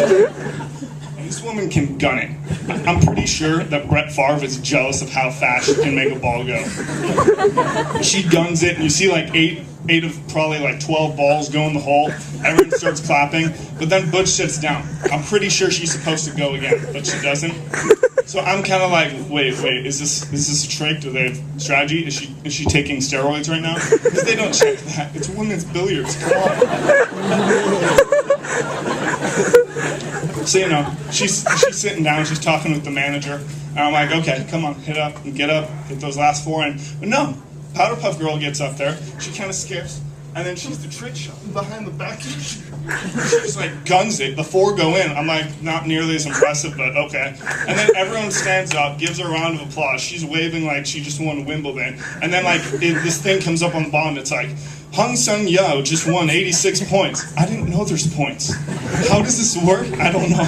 And this woman can gun it. I'm pretty sure that Brett Favre is jealous of how fast she can make a ball go. She guns it, and you see like eight of probably like 12 balls go in the hole. Everyone starts clapping, but then Butch sits down. I'm pretty sure she's supposed to go again, but she doesn't. So I'm kind of like, wait, is this a trick? Do they have strategy? Is she taking steroids right now? Because they don't check that. It's women's billiards. Come on. So, you know, she's sitting down, she's talking with the manager, and I'm like, okay, come on, hit up, and get up, hit those last 4, but no, Powder Puff Girl gets up there, she kind of skips, and then she's the trick shot behind the back, she just like guns it, the 4 go in, I'm like, not nearly as impressive, but okay, and then everyone stands up, gives her a round of applause, she's waving like she just won Wimbledon, and then like, this thing comes up on the bottom, it's like, Hung Sung Yeo just won 86 points. I didn't know there's points. How does this work? I don't know.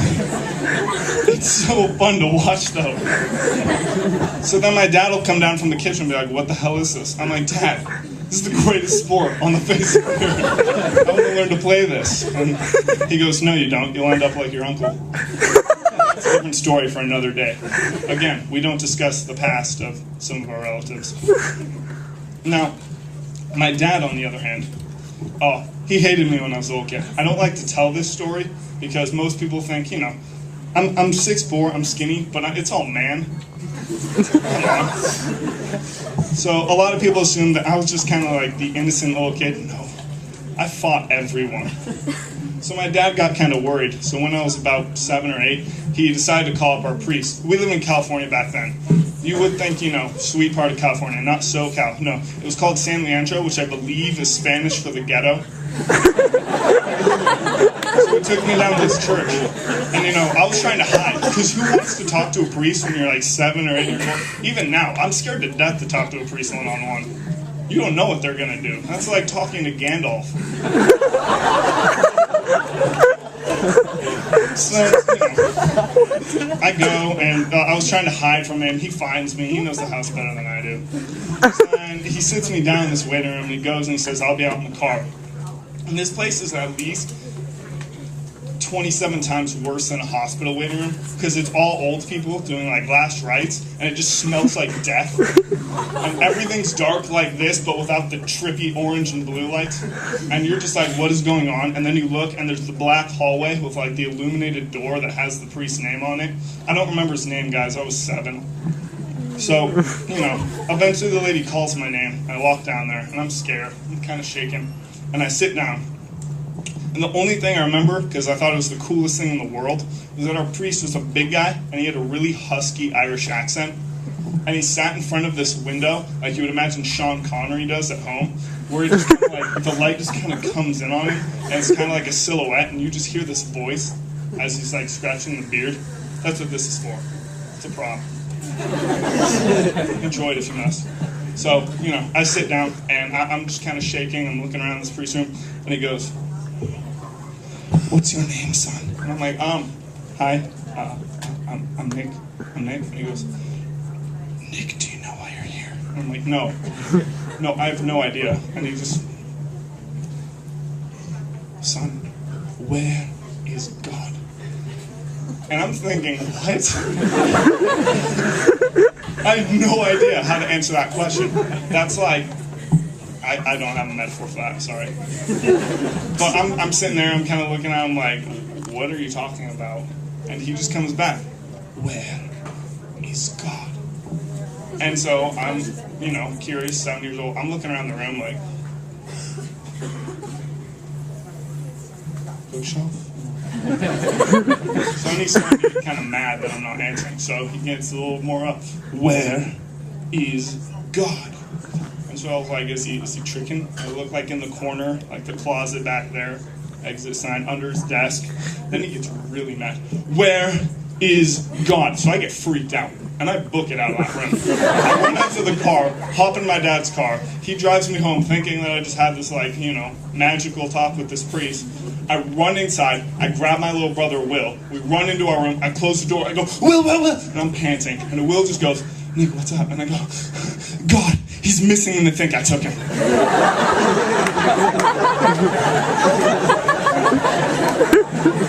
It's so fun to watch, though. So then my dad will come down from the kitchen and be like, what the hell is this? I'm like, Dad, this is the greatest sport on the face of the earth. I want to learn to play this. And he goes, no, you don't. You'll end up like your uncle. It's a different story for another day. Again, we don't discuss the past of some of our relatives. Now, my dad, on the other hand, he hated me when I was a little kid. I don't like to tell this story because most people think, you know, I'm 6'4", I'm skinny, but it's all man. Come on. So a lot of people assume that I was just kind of like the innocent little kid. No, I fought everyone. So my dad got kind of worried. So when I was about 7 or 8, he decided to call up our priest. We lived in California back then. You would think, you know, sweet part of California, not SoCal. No, it was called San Leandro, which I believe is Spanish for the ghetto. So he took me down to this church. And, you know, I was trying to hide. Because who wants to talk to a priest when you're like 7 or 8 years old? Even now, I'm scared to death to talk to a priest one-on-one. You don't know what they're going to do. That's like talking to Gandalf. So, you know, I go, and I was trying to hide from him. He finds me. He knows the house better than I do. And he sits me down in this waiting room, and he goes and he says, I'll be out in the car. And this place is at least 27 times worse than a hospital waiting room because it's all old people doing like last rites, and it just smells like death. And everything's dark like this, but without the trippy orange and blue lights. And you're just like, what is going on? And then you look, and there's the black hallway with like the illuminated door that has the priest's name on it. I don't remember his name, guys. I was 7. So, you know, eventually the lady calls my name. I walk down there, and I'm scared. I'm kind of shaking. And I sit down. And the only thing I remember, because I thought it was the coolest thing in the world, was that our priest was a big guy, and he had a really husky Irish accent. And he sat in front of this window, like you would imagine Sean Connery does at home, where he just kind of like, the light just kind of comes in on him, and it's kind of like a silhouette, and you just hear this voice as he's like scratching the beard. That's what this is for. It's a prop. Enjoy it if you must. So, you know, I sit down, and I'm just kind of shaking. I'm looking around this priest room, and he goes, what's your name, son? And I'm like, hi, I'm Nick. And he goes, Nick, do you know why you're here? And I'm like, no, I have no idea. And he just, son, where is God? And I'm thinking, what? I have no idea how to answer that question. That's like, I don't have a metaphor for that, sorry. But I'm sitting there, I'm kind of looking at him like, what are you talking about? And he just comes back, where is God? And so I'm, you know, curious, 7 years old, I'm looking around the room like, bookshelf? So then he's starting to get kind of mad that I'm not answering, so he gets a little more up, where is God? And so I was like, is he tricking? I look like in the corner, like the closet back there, exit sign under his desk. Then he gets really mad. Where is God? So I get freaked out, and I book it out of that room. I run out to the car, hop in my dad's car. He drives me home thinking that I just had this, like, you know, magical talk with this priest. I run inside, I grab my little brother, Will. We run into our room, I close the door, I go, Will! And I'm panting, and Will just goes, Nick, what's up? And I go, God, he's missing, and they think I took him.